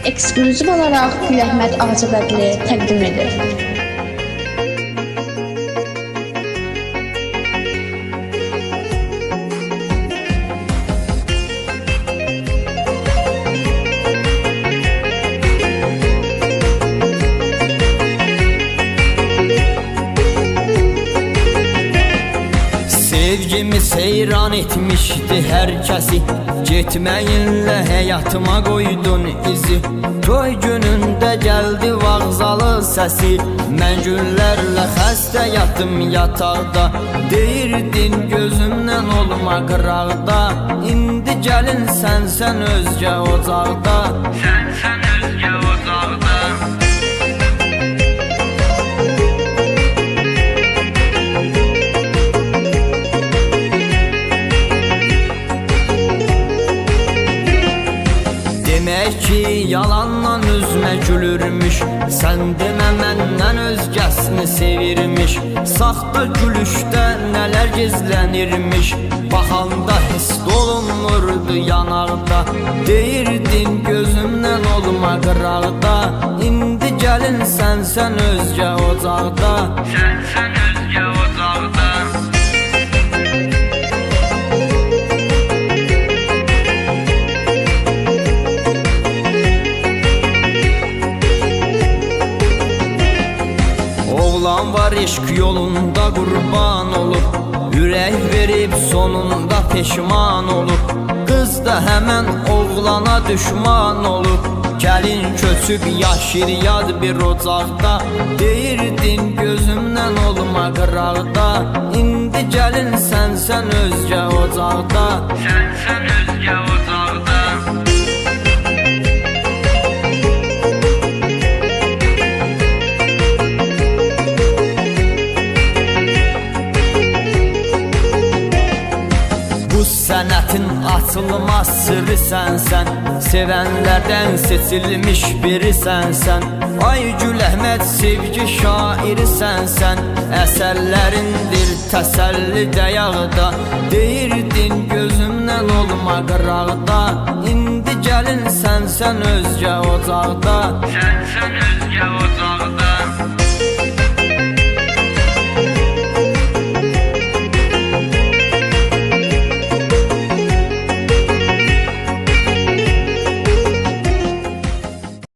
Eksklüziv olaraq Gül Əhməd Ağcabədli təqdim edir. Sevgimi seyran etmişti herkesi, getməyinlə həyatıma qoydun izi. Toy günündə gəldi vağzalı səsi, mən günlərlə xəstə yatım yataqda. Deyirdin gözümdən olma qıraqda, indi gəlin sən özgə ocaqda. Sən özgə ocaqda. Demək ki, yalanla üzmə gülürmüş, sən demə məndən özgəsini sevirmiş. Saxta gülüşdə nələr gizlənirmiş, baxanda hiss olunmurdu yanaqda. Deyirdin gözümdən olma qıraqda, indi gəlin sən özgə ocaqda. Sən özgə ocaqda. Oğlan var eşq yolunda qurban olub, ürək verib sonunda peşman olub. Qız da həmən oğlana düşman olub, gəlin köçüb yaşır yad bir ocaqda. Deyirdin gözümdən olma qıraqda, indi gəlin sən özgə ocaqda. Sən özgə ocaqda. Sənətin açılmaz sırrı sənsən, sevənlərdən seçilmiş biri sənsən. Ay Gül Əhməd sevgi şairi sənsən, əsərlərindir təsəlli dəyağda. Deyirdin gözümdən olma qıraqda, indi gəlin sən özgə ocaqda. Sən özgə ocaqda.